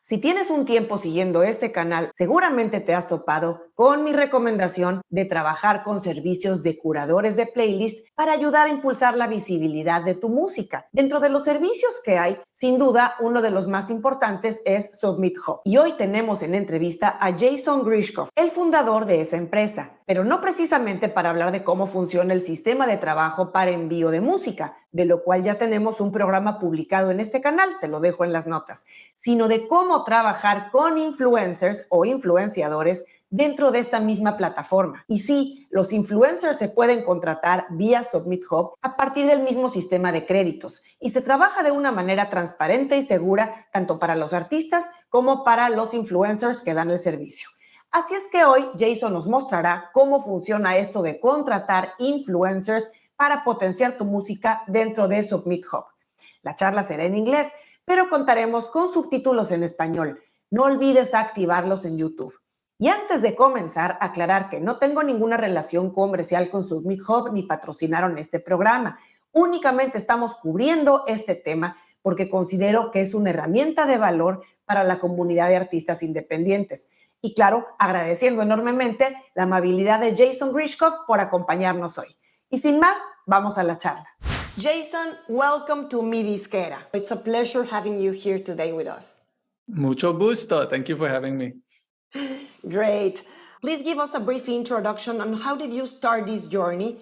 Si tienes un tiempo siguiendo este canal, seguramente te has topado con mi recomendación de trabajar con servicios de curadores de playlist para ayudar a impulsar la visibilidad de tu música. Dentro de los servicios que hay, sin duda, uno de los más importantes es SubmitHub. Y hoy tenemos en entrevista a Jason Grishkoff, el fundador de esa empresa, pero no precisamente para hablar de cómo funciona el sistema de trabajo para envío de música, de lo cual ya tenemos un programa publicado en este canal, te lo dejo en las notas, sino de cómo trabajar con influencers o influenciadores dentro de esta misma plataforma. Y sí, los influencers se pueden contratar vía SubmitHub a partir del mismo sistema de créditos y se trabaja de una manera transparente y segura tanto para los artistas como para los influencers que dan el servicio. Así es que hoy Jason nos mostrará cómo funciona esto de contratar influencers para potenciar tu música dentro de SubmitHub. La charla será en inglés, pero contaremos con subtítulos en español. No olvides activarlos en YouTube. Y antes de comenzar, aclarar que no tengo ninguna relación comercial con SubmitHub ni patrocinaron este programa. Únicamente estamos cubriendo este tema porque considero que es una herramienta de valor para la comunidad de artistas independientes. Y claro, agradeciendo enormemente la amabilidad de Jason Grishkoff por acompañarnos hoy. Y sin más, vamos a la charla. Jason, welcome to Mi Disquera. It's a pleasure having you here today with us. Mucho gusto. Thank you for having me. Great. Please give us a brief introduction on how did you start this journey,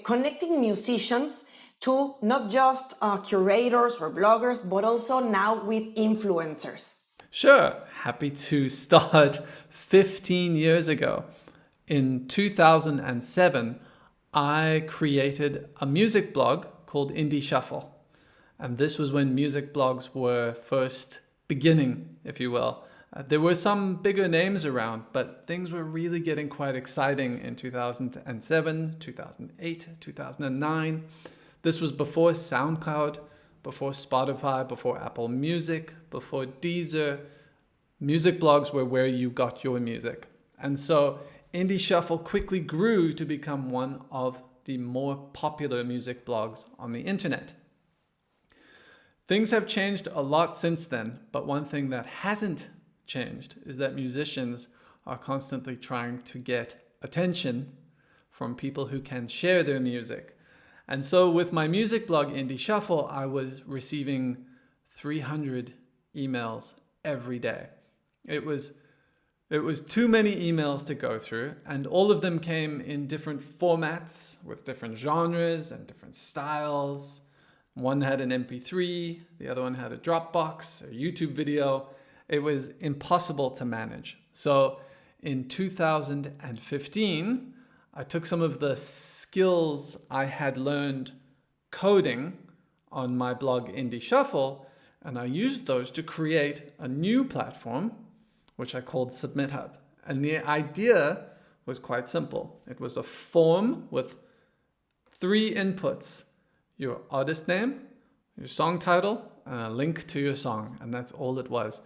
connecting musicians to not just curators or bloggers, but also now with influencers. Sure. Happy to start 15 years ago. In 2007, I created a music blog called Indie Shuffle. And this was when music blogs were first beginning, if you will. There were some bigger names around, but things were really getting quite exciting in 2007, 2008, 2009. This was before SoundCloud, before Spotify, before Apple Music, before Deezer. Music blogs were where you got your music. And so Indie Shuffle quickly grew to become one of the more popular music blogs on the internet. Things have changed a lot since then, but one thing that hasn't changed is that musicians are constantly trying to get attention from people who can share their music. And so with my music blog Indie Shuffle, I was receiving 300 emails every day. It was too many emails to go through, and all of them came in different formats with different genres and different styles. One had an MP3, the other one had a Dropbox, a YouTube video. It was impossible to manage. So in 2015, I took some of the skills I had learned coding on my blog Indie Shuffle, and I used those to create a new platform, which I called SubmitHub. And the idea was quite simple. It was a form with 3 inputs: your artist name, your song title, and a link to your song. And that's all it was.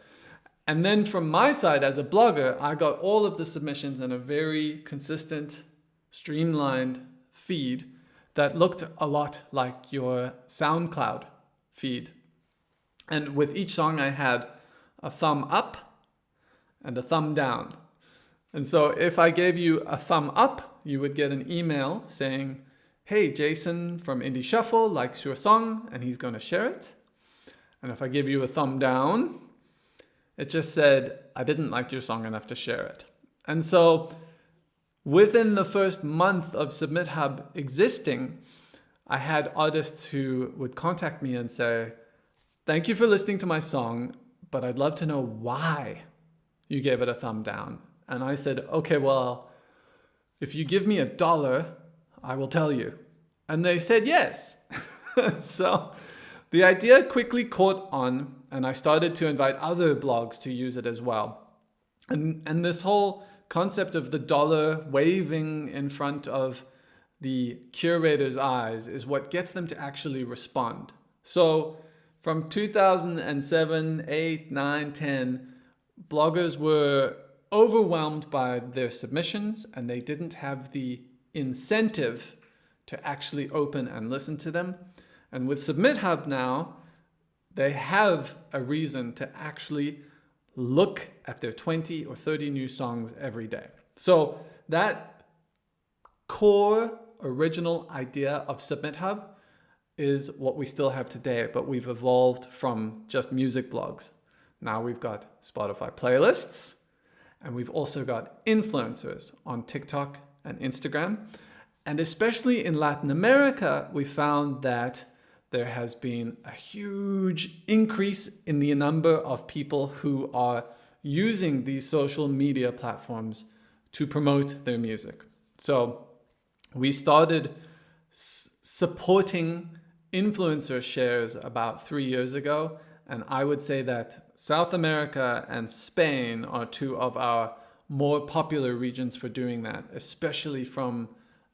And then from my side as a blogger, I got all of the submissions in a very consistent, streamlined feed that looked a lot like your SoundCloud feed. And with each song, I had a thumb up and a thumb down. And so if I gave you a thumb up, you would get an email saying, hey, Jason from Indie Shuffle likes your song and he's going to share it. And if I give you a thumb down, it just said, I didn't like your song enough to share it. And so within the first month of SubmitHub existing, I had artists who would contact me and say, thank you for listening to my song, but I'd love to know why you gave it a thumb down. And I said, okay, well, if you give me $1, I will tell you. And they said yes. So the idea quickly caught on, and I started to invite other blogs to use it as well. And this whole concept of the dollar waving in front of the curator's eyes is what gets them to actually respond. So from 2007, 8, 9, 10, bloggers were overwhelmed by their submissions and they didn't have the incentive to actually open and listen to them. And with SubmitHub now, they have a reason to actually look at their 20 or 30 new songs every day. So that core original idea of SubmitHub is what we still have today, but we've evolved from just music blogs. Now we've got Spotify playlists, and we've also got influencers on TikTok and Instagram. And especially in Latin America, we found that there has been a huge increase in the number of people who are using these social media platforms to promote their music. So we started supporting influencer shares about 3 years ago. And I would say that South America and Spain are two of our more popular regions for doing that, especially from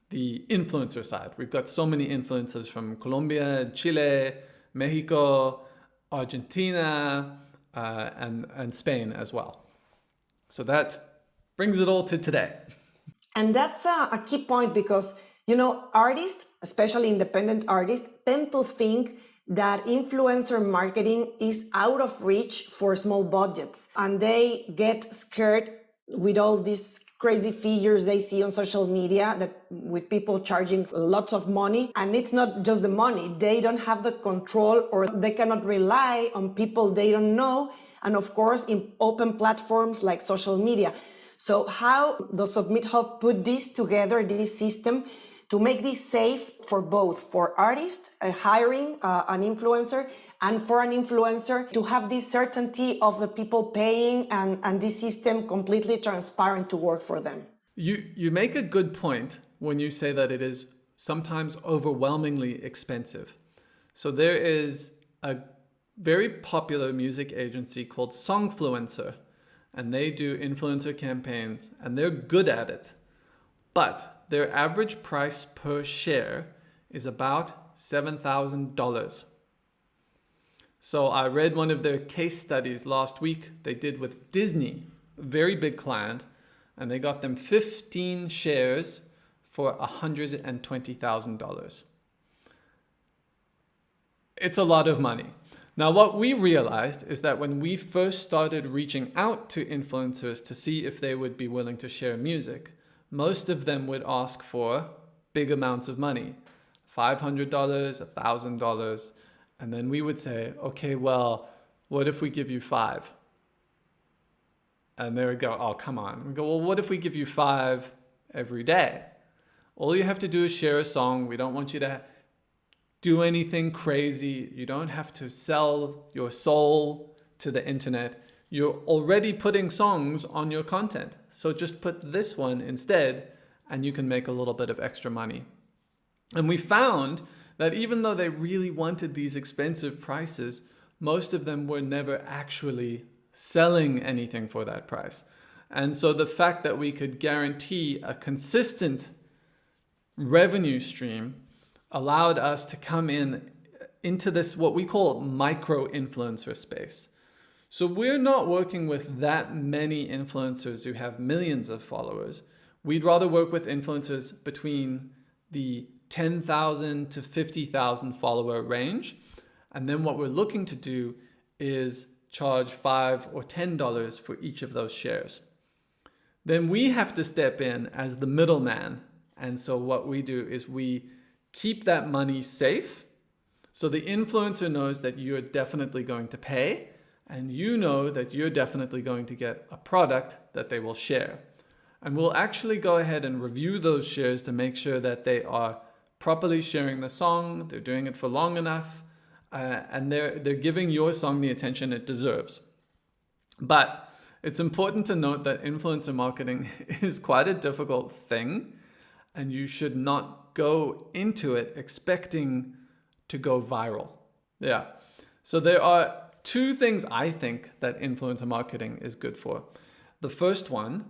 the influencer side. We've got so many influencers from Colombia, Chile, Mexico, Argentina, and Spain as well. So that brings it all to today. And that's a key point because, you know, artists, especially independent artists, tend to think that influencer marketing is out of reach for small budgets. And they get scared with all these crazy figures they see on social media that with people charging lots of money. And it's not just the money. They don't have the control, or they cannot rely on people they don't know. And of course, in open platforms like social media. So how does SubmitHub put this together, this system, to make this safe for both, for artists hiring an influencer, and for an influencer to have this certainty of the people paying and this system completely transparent to work for them? You make a good point when you say that it is sometimes overwhelmingly expensive. So there is a very popular music agency called Songfluencer, and they do influencer campaigns, and they're good at it. But their average price per share is about $7,000. So I read one of their case studies last week they did with Disney, a very big client, and they got them 15 shares for $120,000. It's a lot of money. Now, what we realized is that when we first started reaching out to influencers to see if they would be willing to share music, most of them would ask for big amounts of money, $500, $1,000. And then we would say, okay, well, what if we give you $5? And they would go, oh, come on. We go, well, what if we give you $5 every day? All you have to do is share a song. We don't want you to do anything crazy. You don't have to sell your soul to the internet. You're already putting songs on your content. So just put this one instead, and you can make a little bit of extra money. And we found that even though they really wanted these expensive prices, most of them were never actually selling anything for that price. And so the fact that we could guarantee a consistent revenue stream allowed us to come into this, what we call micro-influencer space. So we're not working with that many influencers who have millions of followers. We'd rather work with influencers between the 10,000 to 50,000 follower range. And then what we're looking to do is charge $5 or $10 for each of those shares. Then we have to step in as the middleman. And so what we do is we keep that money safe. So the influencer knows that you're definitely going to pay, and you know that you're definitely going to get a product that they will share. And we'll actually go ahead and review those shares to make sure that they are properly sharing the song, they're doing it for long enough, and they're giving your song the attention it deserves. But it's important to note that influencer marketing is quite a difficult thing, and you should not go into it expecting to go viral. Yeah. So there are two things I think that influencer marketing is good for. The first one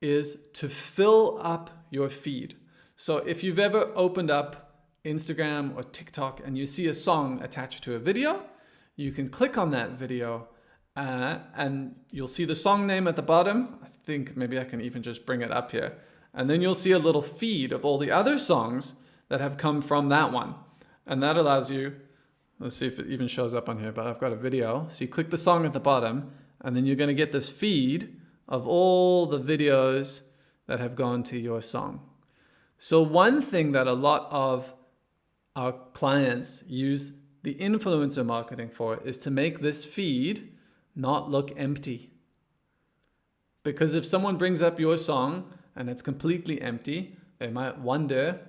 is to fill up your feed. So if you've ever opened up Instagram or TikTok and you see a song attached to a video, you can click on that video and you'll see the song name at the bottom. I think maybe I can even just bring it up here. And then you'll see a little feed of all the other songs that have come from that one. And that allows you, let's see if it even shows up on here, but I've got a video. So you click the song at the bottom And then you're going to get this feed of all the videos that have gone to your song. So one thing that a lot of our clients use the influencer marketing for is to make this feed not look empty. Because if someone brings up your song and it's completely empty, they might wonder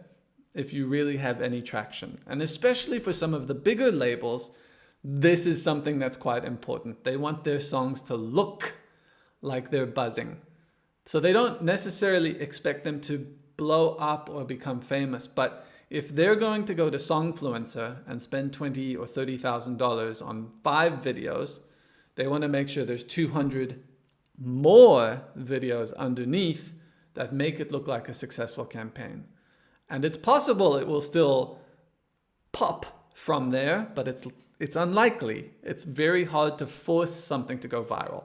if you really have any traction. And especially for some of the bigger labels, this is something that's quite important. They want their songs to look like they're buzzing. So they don't necessarily expect them to blow up or become famous, but if they're going to go to Songfluencer and spend $20,000 or $30,000 on 5 videos, they want to make sure there's 200 more videos underneath that make it look like a successful campaign. And it's possible it will still pop from there, but it's unlikely. It's very hard to force something to go viral.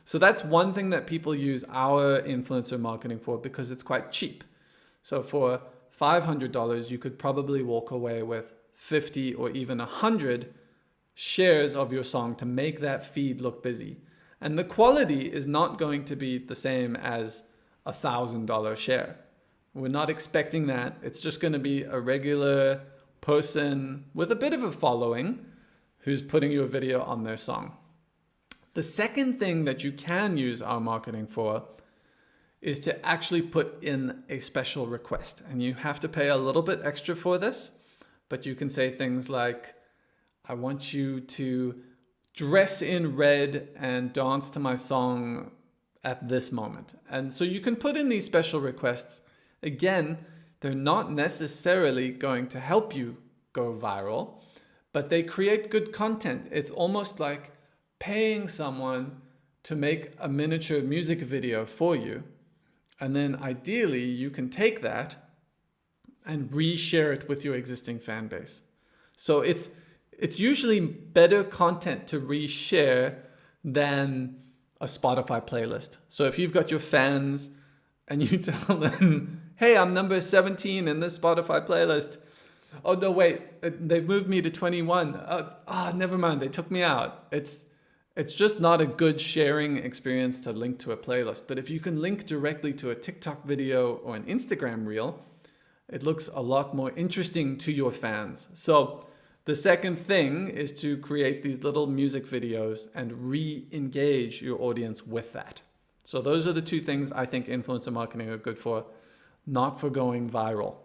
So that's one thing that people use our influencer marketing for, because it's quite cheap. So for $500, you could probably walk away with 50 or even 100 shares of your song to make that feed look busy. And the quality is not going to be the same as a $1,000 share. We're not expecting that. It's just going to be a regular person with a bit of a following who's putting your video on their song. The second thing that you can use our marketing for is to actually put in a special request. And you have to pay a little bit extra for this, but you can say things like, I want you to dress in red and dance to my song at this moment. And so you can put in these special requests. Again, they're not necessarily going to help you go viral, but they create good content. It's almost like paying someone to make a miniature music video for you. And then ideally you can take that and reshare it with your existing fan base. So it's usually better content to reshare than a Spotify playlist. So if you've got your fans and you tell them, hey, I'm number 17 in this Spotify playlist. Oh, no, wait, they've moved me to 21. Never mind, they took me out. It's just not a good sharing experience to link to a playlist. But if you can link directly to a TikTok video or an Instagram reel, it looks a lot more interesting to your fans. So the second thing is to create these little music videos and re-engage your audience with that. So those are the two things I think influencer marketing are good for, not for going viral.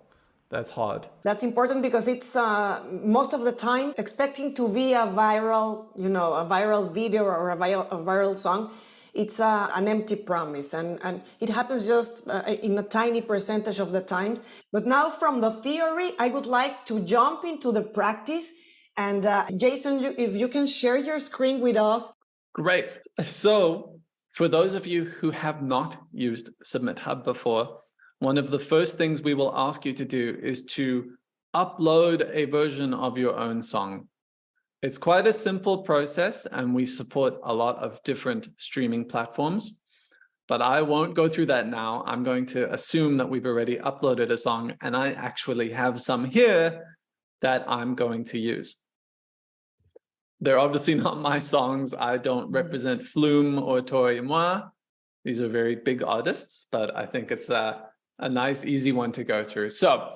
That's hard. That's important because it's most of the time expecting to be a viral, a viral video or a viral song. It's an empty promise, and it happens just in a tiny percentage of the times. But now from the theory, I would like to jump into the practice. And Jason, if you can share your screen with us. Great. So for those of you who have not used SubmitHub before, one of the first things we will ask you to do is to upload a version of your own song. It's quite a simple process, and we support a lot of different streaming platforms, but I won't go through that now. I'm going to assume that we've already uploaded a song, and I actually have some here that I'm going to use. They're obviously not my songs. I don't represent Flume or Tori et Moi. These are very big artists, but I think it's a nice, easy one to go through. So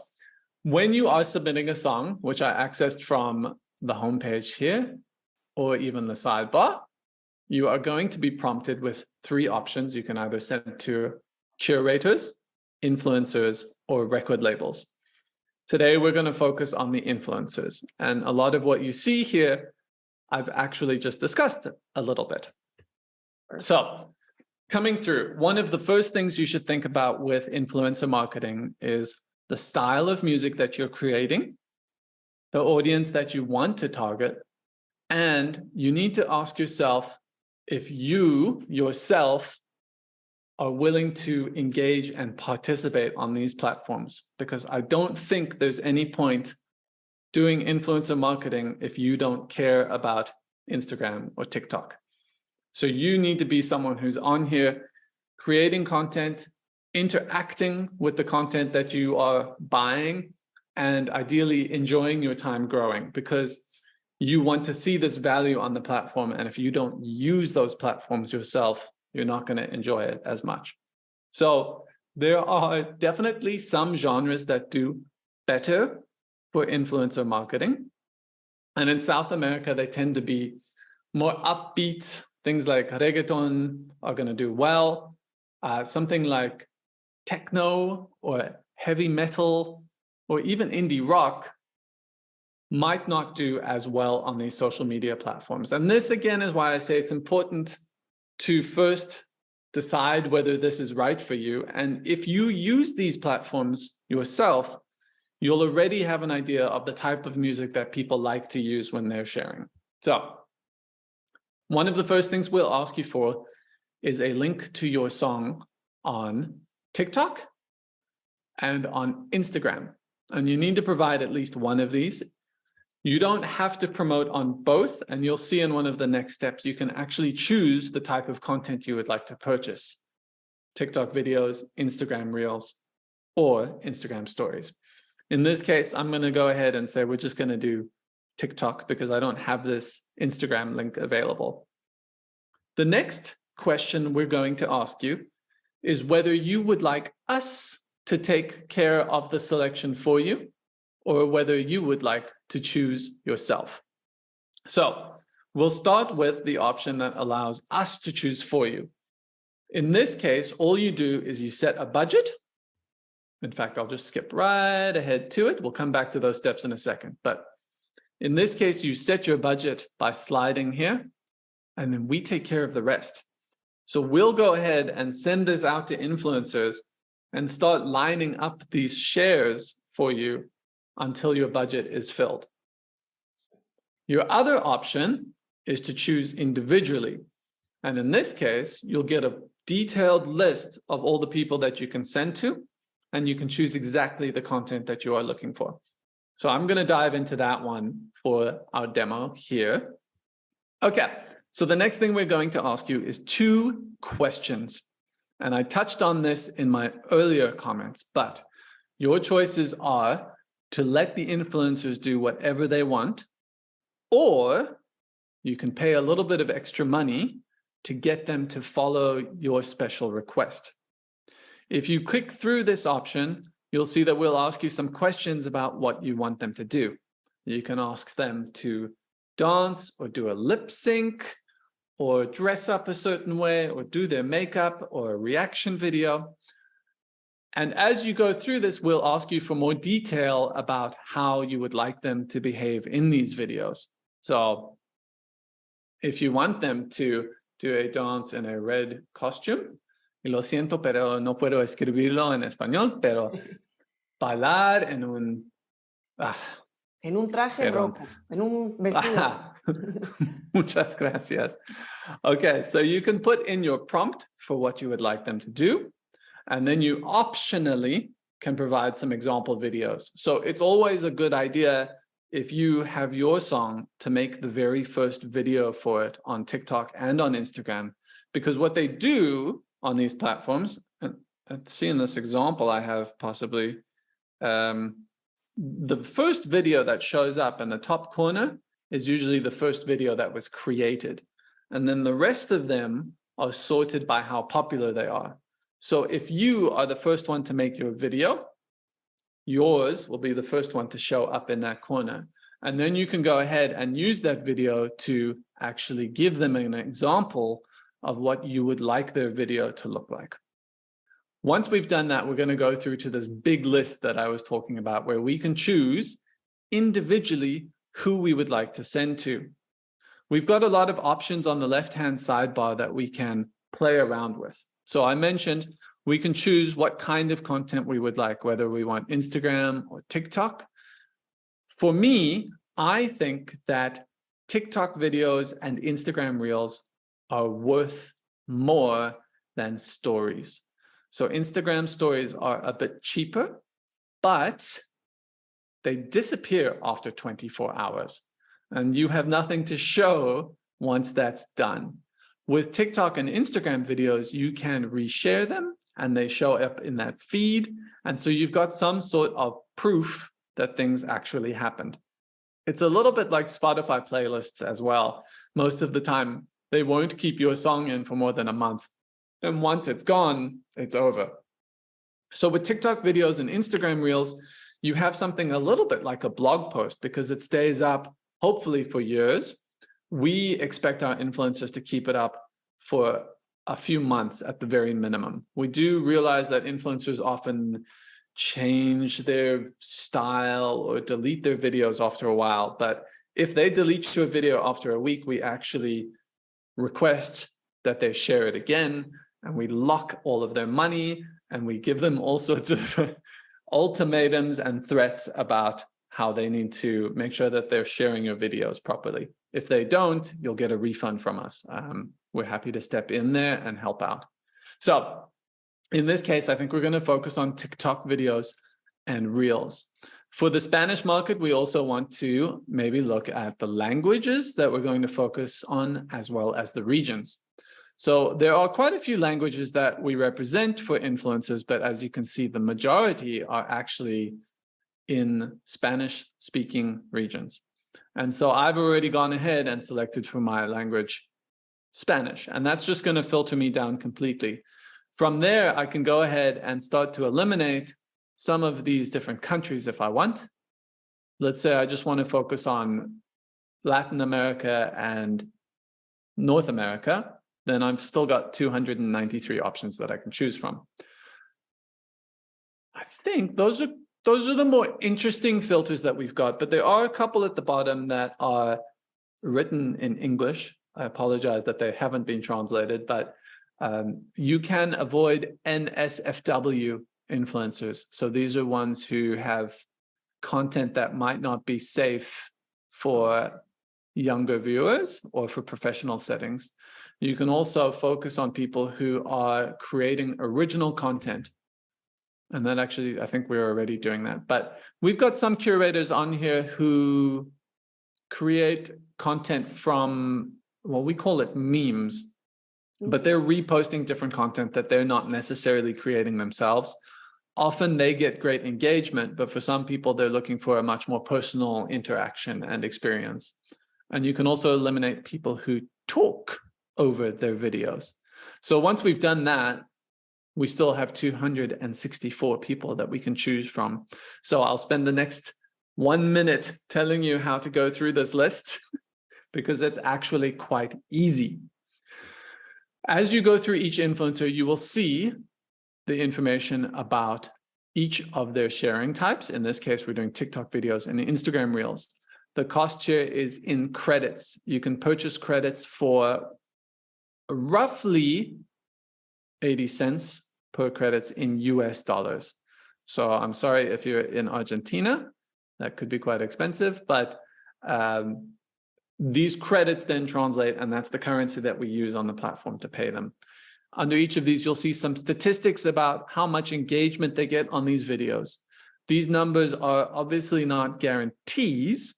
when you are submitting a song, which I accessed from the homepage here, or even the sidebar, you are going to be prompted with 3 options. You can either send it to curators, influencers, or record labels. Today, we're going to focus on the influencers. And a lot of what you see here, I've actually just discussed a little bit. So coming through, one of the first things you should think about with influencer marketing is the style of music that you're creating, the audience that you want to target, and you need to ask yourself if you yourself are willing to engage and participate on these platforms, because I don't think there's any point doing influencer marketing if you don't care about Instagram or TikTok. So you need to be someone who's on here creating content, interacting with the content that you are buying, and ideally enjoying your time growing, because you want to see this value on the platform. And if you don't use those platforms yourself, you're not going to enjoy it as much. So there are definitely some genres that do better for influencer marketing. And in South America, they tend to be more upbeat. Things like reggaeton are going to do well. Something like techno or heavy metal or even indie rock might not do as well on these social media platforms. And this, again, is why I say it's important to first decide whether this is right for you. And if you use these platforms yourself, you'll already have an idea of the type of music that people like to use when they're sharing. So one of the first things we'll ask you for is a link to your song on TikTok and on Instagram. And you need to provide at least one of these. You don't have to promote on both, and you'll see in one of the next steps, you can actually choose the type of content you would like to purchase. TikTok videos, Instagram Reels, or Instagram Stories. In this case, I'm going to go ahead and say we're just going to do TikTok because I don't have this Instagram link available. The next question we're going to ask you is whether you would like us to take care of the selection for you, or whether you would like to choose yourself. So we'll start with the option that allows us to choose for you. In this case, all you do is you set a budget. In fact, I'll just skip right ahead to it. We'll come back to those steps in a second. But in this case, you set your budget by sliding here, and then we take care of the rest. So we'll go ahead and send this out to influencers and start lining up these shares for you until your budget is filled. Your other option is to choose individually. And in this case, you'll get a detailed list of all the people that you can send to, and you can choose exactly the content that you are looking for. So I'm going to dive into that one for our demo here. Okay, so the next thing we're going to ask you is 2 questions. And I touched on this in my earlier comments, but your choices are to let the influencers do whatever they want, or you can pay a little bit of extra money to get them to follow your special request. If you click through this option, you'll see that we'll ask you some questions about what you want them to do. You can ask them to dance or do a lip sync or dress up a certain way or do their makeup or a reaction video. And as you go through this, we'll ask you for more detail about how you would like them to behave in these videos. So if you want them to do a dance in a red costume, y lo siento, pero no puedo escribirlo en español, pero bailar en un... en un traje rojo, en un vestido. Muchas gracias. Okay, so you can put in your prompt for what you would like them to do. And then you optionally can provide some example videos. So it's always a good idea if you have your song to make the very first video for it on TikTok and on Instagram, because what they do on these platforms, and see in this example I have possibly, the first video that shows up in the top corner is usually the first video that was created. And then the rest of them are sorted by how popular they are. So if you are the first one to make your video, yours will be the first one to show up in that corner. And then you can go ahead and use that video to actually give them an example of what you would like their video to look like. Once we've done that, we're going to go through to this big list that I was talking about, where we can choose individually who we would like to send to. We've got a lot of options on the left-hand sidebar that we can play around with. So I mentioned we can choose what kind of content we would like, whether we want Instagram or TikTok. For me, I think that TikTok videos and Instagram Reels are worth more than stories. So Instagram stories are a bit cheaper, but they disappear after 24 hours. And you have nothing to show once that's done. With TikTok and Instagram videos, you can reshare them and they show up in that feed. And so you've got some sort of proof that things actually happened. It's a little bit like Spotify playlists as well. Most of the time, they won't keep your song in for more than a month. And once it's gone, it's over. So with TikTok videos and Instagram Reels, you have something a little bit like a blog post because it stays up, hopefully for years. We expect our influencers to keep it up for a few months at the very minimum. We do realize that influencers often change their style or delete their videos after a while. But if they delete your video after a week, we actually request that they share it again, and we lock all of their money, and we give them all sorts of ultimatums and threats about how they need to make sure that they're sharing your videos properly. If they don't, you'll get a refund from us. We're happy to step in there and help out. So in this case, I think we're going to focus on TikTok videos and Reels. For the Spanish market, we also want to maybe look at the languages that we're going to focus on, as well as the regions. So there are quite a few languages that we represent for influencers, but as you can see, the majority are actually in Spanish-speaking regions. And so I've already gone ahead and selected for my language Spanish, and that's just going to filter me down completely. From there, I can go ahead and start to eliminate some of these different countries if I want. Let's say I just want to focus on Latin America and North America. Then I've still got 293 options that I can choose from. I think those are the more interesting filters that we've got, but there are a couple at the bottom that are written in English. I apologize that they haven't been translated, but you can avoid NSFW influencers. So these are ones who have content that might not be safe for younger viewers or for professional settings. You can also focus on people who are creating original content. And that actually, I think we're already doing that. But we've got some curators on here who create content from, well, we call it memes, but they're reposting different content that they're not necessarily creating themselves. Often they get great engagement, but for some people, they're looking for a much more personal interaction and experience. And you can also eliminate people who talk over their videos. So once we've done that, we still have 264 people that we can choose from. So I'll spend the next 1 minute telling you how to go through this list because it's actually quite easy. As you go through each influencer, you will see the information about each of their sharing types. In this case, we're doing TikTok videos and Instagram Reels. The cost here is in credits. You can purchase credits for roughly 80 cents per credits in US dollars. So I'm sorry if you're in Argentina, that could be quite expensive, but these credits then translate, and that's the currency that we use on the platform to pay them. Under each of these, you'll see some statistics about how much engagement they get on these videos. These numbers are obviously not guarantees,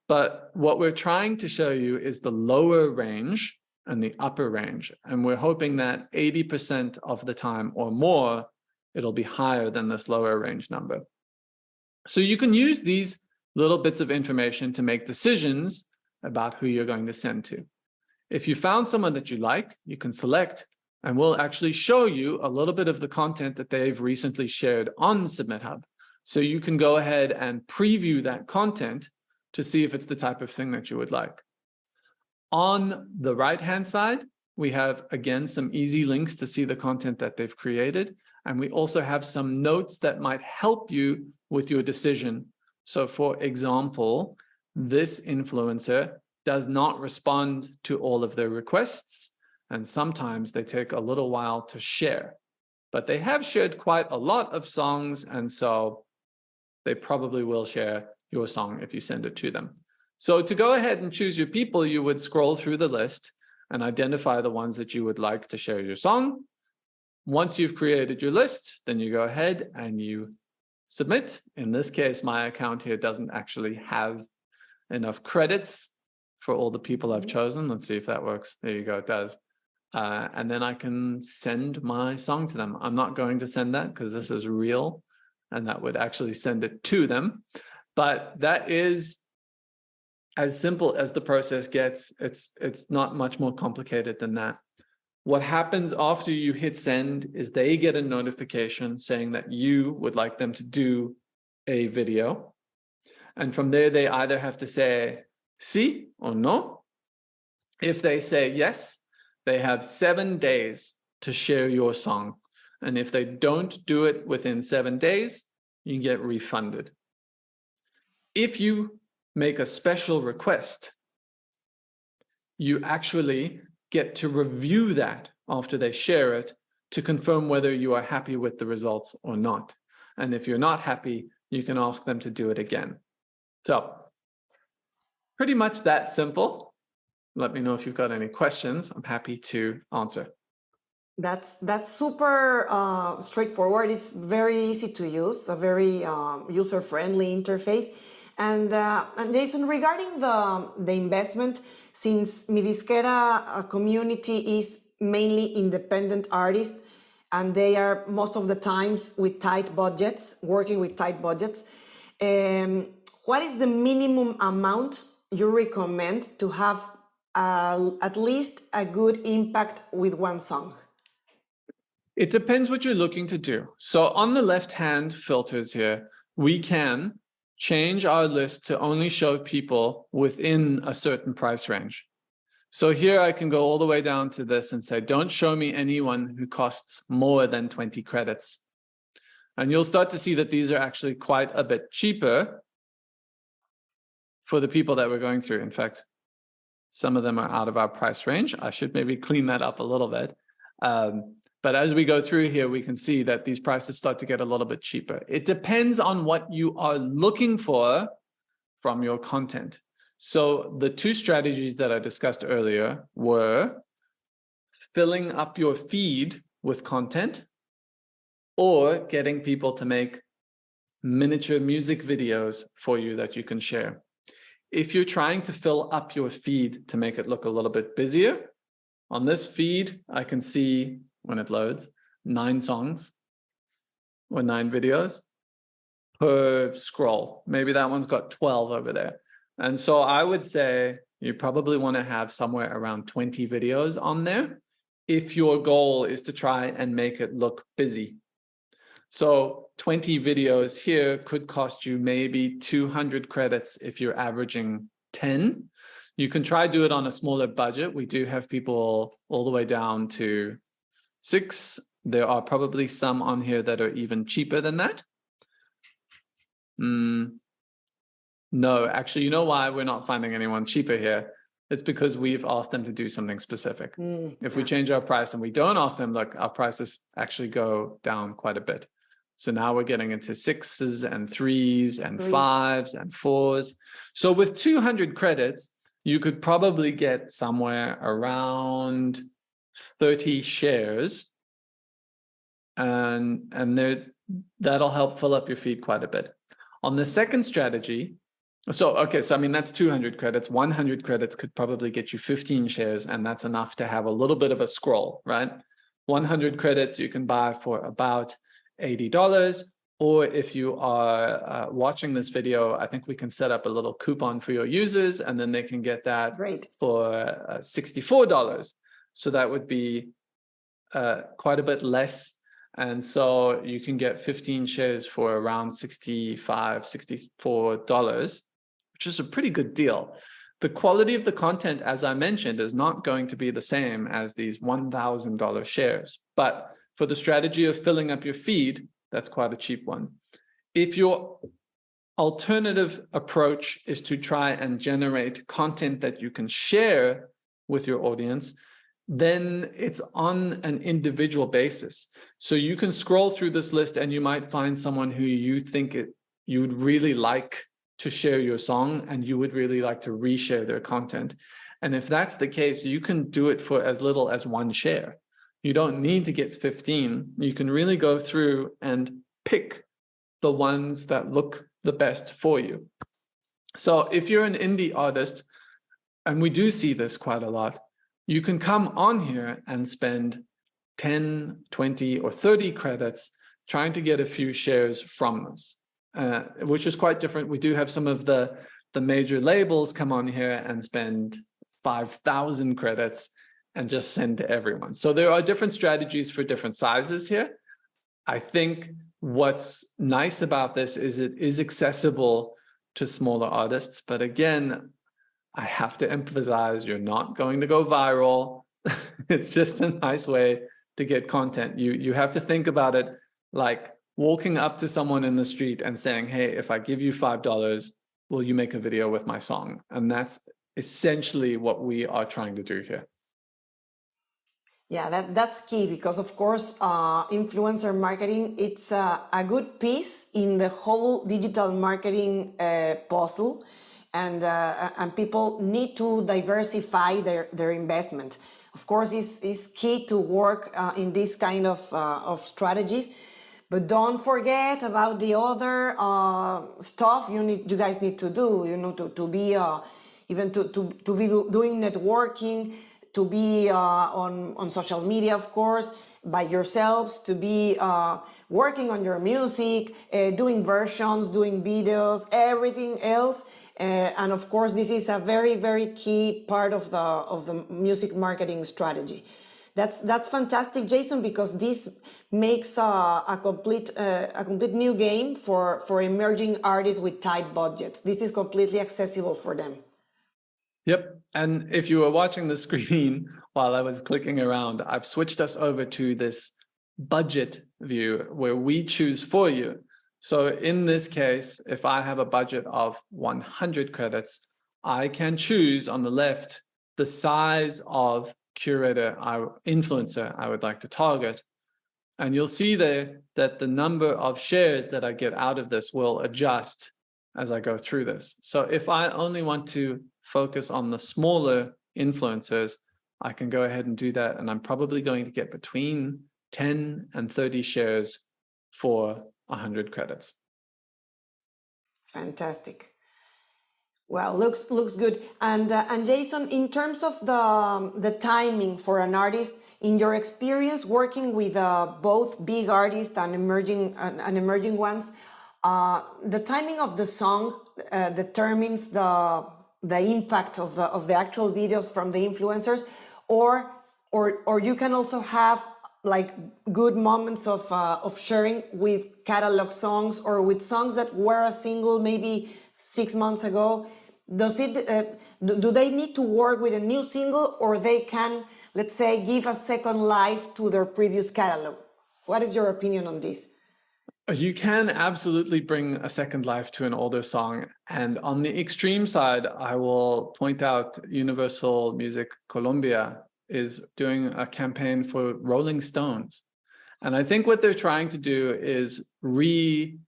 but what we're trying to show you is the lower range and the upper range. And we're hoping that 80% of the time or more, it'll be higher than this lower range number. So you can use these little bits of information to make decisions about who you're going to send to. If you found someone that you like, you can select, and we'll actually show you a little bit of the content that they've recently shared on SubmitHub. So you can go ahead and preview that content to see if it's the type of thing that you would like. On the right-hand side, we have, again, some easy links to see the content that they've created. And we also have some notes that might help you with your decision. So for example, this influencer does not respond to all of their requests, and sometimes they take a little while to share. But they have shared quite a lot of songs, and so they probably will share your song if you send it to them. So to go ahead and choose your people, you would scroll through the list and identify the ones that you would like to share your song. Once you've created your list, then you go ahead and you submit. In this case, my account here doesn't actually have enough credits for all the people I've chosen. Let's see if that works. There you go, it does. And then I can send my song to them. I'm not going to send that because this is real, and that would actually send it to them. But that is as simple as the process gets. It's not much more complicated than that. What happens after you hit send is they get a notification saying that you would like them to do a video. And from there, they either have to say sí or no. If they say yes, they have 7 days to share your song. And if they don't do it within 7 days, you get refunded. If you make a special request, you actually get to review that after they share it to confirm whether you are happy with the results or not. And if you're not happy, you can ask them to do it again. So pretty much that simple. Let me know if you've got any questions. I'm happy to answer. That's super straightforward. It's very easy to use, a very user-friendly interface. And Jason, regarding the investment, since Mi Disquera community is mainly independent artists, and they are most of the times with tight budgets, working with tight budgets, what is the minimum amount you recommend to have at least a good impact with one song? It depends what you're looking to do. So on the left-hand filters here, we can change our list to only show people within a certain price range. So here I can go all the way down to this and say, don't show me anyone who costs more than 20 credits. And you'll start to see that these are actually quite a bit cheaper for the people that we're going through. In fact, some of them are out of our price range. I should maybe clean that up a little bit. But as we go through here, we can see that these prices start to get a little bit cheaper. It depends on what you are looking for from your content. So the two strategies that I discussed earlier were filling up your feed with content or getting people to make miniature music videos for you that you can share. If you're trying to fill up your feed to make it look a little bit busier, on this feed, I can see when it loads, 9 songs or 9 videos per scroll. Maybe that one's got 12 over there. And so I would say you probably want to have somewhere around 20 videos on there if your goal is to try and make it look busy. So 20 videos here could cost you maybe 200 credits if you're averaging 10. You can try do it on a smaller budget. We do have people all the way down to 6. There are probably some on here that are even cheaper than that. No, actually, you know why we're not finding anyone cheaper here? It's because we've asked them to do something specific. If we change our price and we don't ask them, look, our prices actually go down quite a bit. So now we're getting into 6s and 3s and 5s and 4s. So with 200 credits, you could probably get somewhere around 30 shares. And that'll help fill up your feed quite a bit. On the second strategy, so I mean, that's 200 credits. 100 credits could probably get you 15 shares, and that's enough to have a little bit of a scroll, right? 100 credits you can buy for about $80. Or if you are watching this video, I think we can set up a little coupon for your users, and then they can get that for $64. So that would be quite a bit less. And so you can get 15 shares for around $65, $64, which is a pretty good deal. The quality of the content, as I mentioned, is not going to be the same as these $1,000 shares. But for the strategy of filling up your feed, that's quite a cheap one. If your alternative approach is to try and generate content that you can share with your audience, then it's on an individual basis. So you can scroll through this list and you might find someone who you think you would really like to share your song, and you would really like to reshare their content. And if that's the case, you can do it for as little as 1 share. You don't need to get 15. You can really go through and pick the ones that look the best for you. So if you're an indie artist, and we do see this quite a lot, you can come on here and spend 10, 20, or 30 credits trying to get a few shares from us, which is quite different. We do have some of the the major labels come on here and spend 5,000 credits and just send to everyone. So there are different strategies for different sizes here. I think what's nice about this is it is accessible to smaller artists. But again, I have to emphasize, you're not going to go viral. It's just a nice way to get content. You have to think about it like walking up to someone in the street and saying, hey, if I give you $5, will you make a video with my song? And that's essentially what we are trying to do here. Yeah, that's key because, of course, influencer marketing, it's a good piece in the whole digital marketing puzzle, and people need to diversify their investment. Of course, it's key to work in this kind of strategies, but don't forget about the other stuff you guys need to do. You know, to be even to be doing networking, to be on social media, of course, by yourselves, to be working on your music, doing versions, doing videos, everything else. And of course, this is a very, very key part of the music marketing strategy. That's fantastic, Jason, because this makes a complete new game for emerging artists with tight budgets. This is completely accessible for them. Yep. And if you were watching the screen while I was clicking around, I've switched us over to this budget view where we choose for you. So in this case, if I have a budget of 100 credits, I can choose on the left the size of curator, influencer I would like to target. And you'll see there that the number of shares that I get out of this will adjust as I go through this. So if I only want to focus on the smaller influencers, I can go ahead and do that. And I'm probably going to get between 10 and 30 shares for 100 credits. Fantastic. Well, looks good. And Jason, in terms of the timing for an artist, in your experience working with both big artists and emerging ones, the timing of the song determines the impact of the actual videos from the influencers, or you can also have like good moments of sharing with catalog songs or with songs that were a single maybe 6 months ago. Do they need to work with a new single, or they can, let's say, give a second life to their previous catalog? What is your opinion on this? You can absolutely bring a second life to an older song. And on the extreme side, I will point out Universal Music Colombia is doing a campaign for Rolling Stones. And I think what they're trying to do is reignite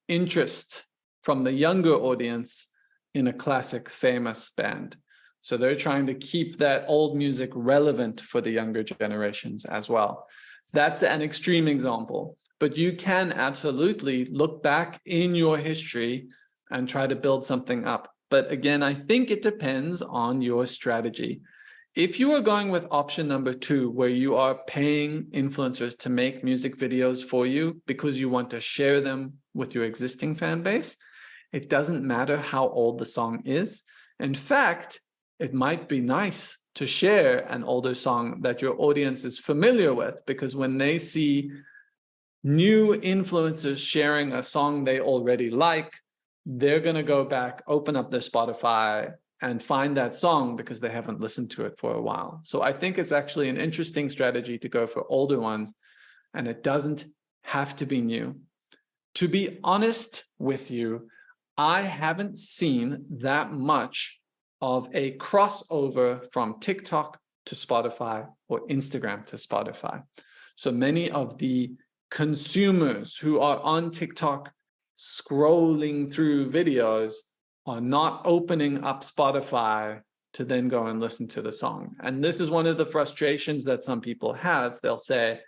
interest from the younger audience in a classic famous band. So they're trying to keep that old music relevant for the younger generations as well. That's an extreme example, but you can absolutely look back in your history and try to build something up. But again, I think it depends on your strategy. If you are going with option number 2, where you are paying influencers to make music videos for you because you want to share them with your existing fan base, it doesn't matter how old the song is. In fact, it might be nice to share an older song that your audience is familiar with, because when they see new influencers sharing a song they already like, they're going to go back, open up their Spotify, and find that song because they haven't listened to it for a while. So I think it's actually an interesting strategy to go for older ones, and it doesn't have to be new. To be honest with you, I haven't seen that much of a crossover from TikTok to Spotify or Instagram to Spotify. So many of the consumers who are on TikTok scrolling through videos are not opening up Spotify to then go and listen to the song. And this is one of the frustrations that some people have. They'll say,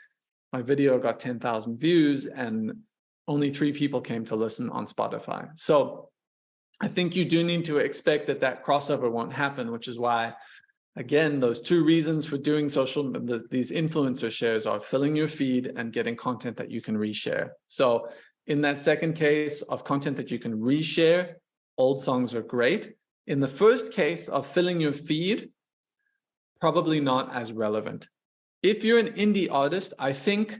my video got 10,000 views and only 3 people came to listen on Spotify. So I think you do need to expect that crossover won't happen, which is why, again, those 2 reasons for doing these influencer shares are filling your feed and getting content that you can reshare. So in that second case of content that you can reshare, Old songs are great. In the first case of filling your feed, probably not as relevant. If you're an indie artist, I think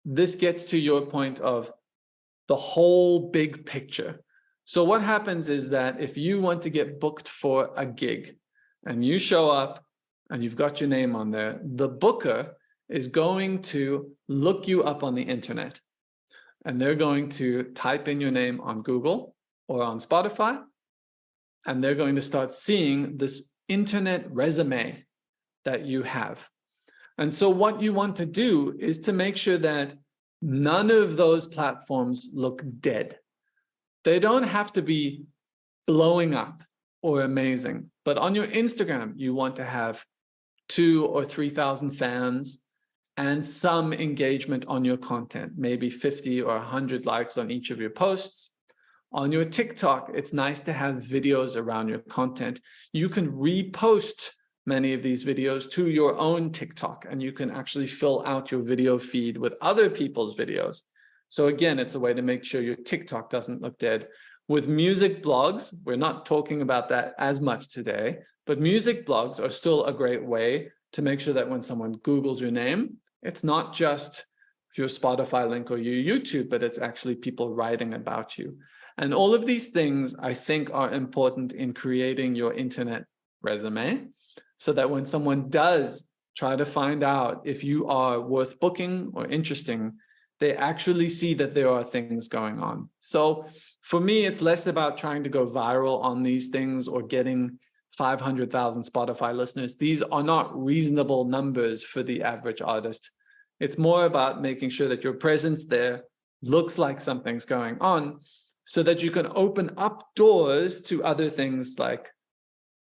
this gets to your point of the whole big picture. So what happens is that if you want to get booked for a gig and you show up and you've got your name on there, the booker is going to look you up on the internet, and they're going to type in your name on Google or on Spotify, and they're going to start seeing this internet resume that you have. And so what you want to do is to make sure that none of those platforms look dead. They don't have to be blowing up or amazing, but on your Instagram, you want to have 2,000 or 3,000 fans and some engagement on your content, maybe 50 or 100 likes on each of your posts. On your TikTok, it's nice to have videos around your content. You can repost many of these videos to your own TikTok, and you can actually fill out your video feed with other people's videos. So again, it's a way to make sure your TikTok doesn't look dead. With music blogs, we're not talking about that as much today, but music blogs are still a great way to make sure that when someone Googles your name, it's not just your Spotify link or your YouTube, but it's actually people writing about you. And all of these things, I think, are important in creating your internet resume, so that when someone does try to find out if you are worth booking or interesting, they actually see that there are things going on. So for me, it's less about trying to go viral on these things or getting 500,000 Spotify listeners. These are not reasonable numbers for the average artist. It's more about making sure that your presence there looks like something's going on, so that you can open up doors to other things like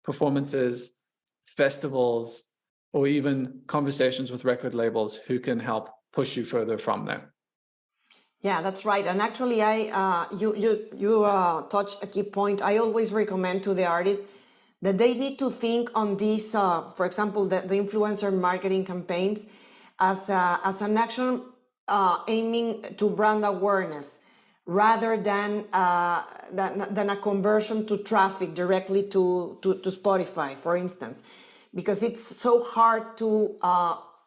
performances, festivals, or even conversations with record labels who can help push you further from there. Yeah, that's right. And actually, you touched a key point. I always recommend to the artists that they need to think on these, for example, the influencer marketing campaigns as an action aiming to brand awareness, rather than a conversion to traffic directly to Spotify, for instance, because it's so hard to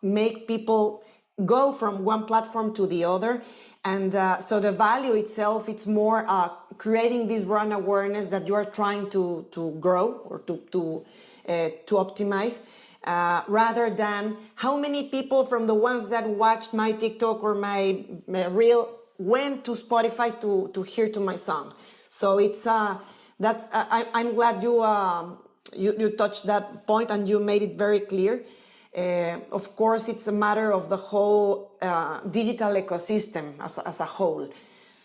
make people go from one platform to the other. And so the value itself, it's more creating this brand awareness that you are trying to grow or to optimize, rather than how many people from the ones that watched my TikTok or my reel went to Spotify to hear to my song. So it's that's I'm glad you touched that point and you made it very clear. Of course, it's a matter of the whole digital ecosystem as a whole.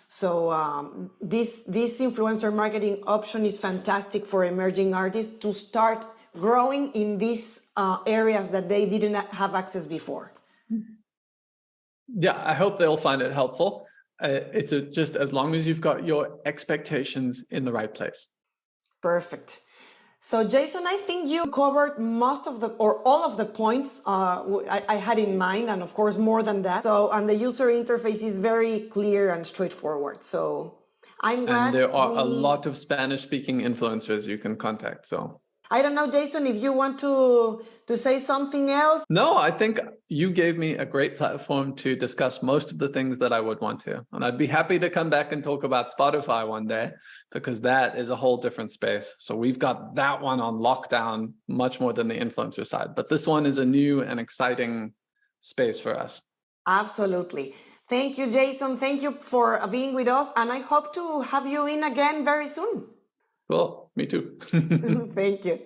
So this influencer marketing option is fantastic for emerging artists to start growing in these areas that they didn't have access before. Yeah, I hope they'll find it helpful. It's just as long as you've got your expectations in the right place. Perfect. So Jason, I think you covered most of or all of the points I had in mind, and of course more than that. So, and the user interface is very clear and straightforward. So I'm glad. And there are a lot of Spanish-speaking influencers you can contact. So I don't know, Jason, if you want to say something else. No, I think you gave me a great platform to discuss most of the things that I would want to. And I'd be happy to come back and talk about Spotify one day, because that is a whole different space. So we've got that one on lockdown much more than the influencer side. But this one is a new and exciting space for us. Absolutely. Thank you, Jason. Thank you for being with us. And I hope to have you in again very soon. Cool. Me too. Thank you.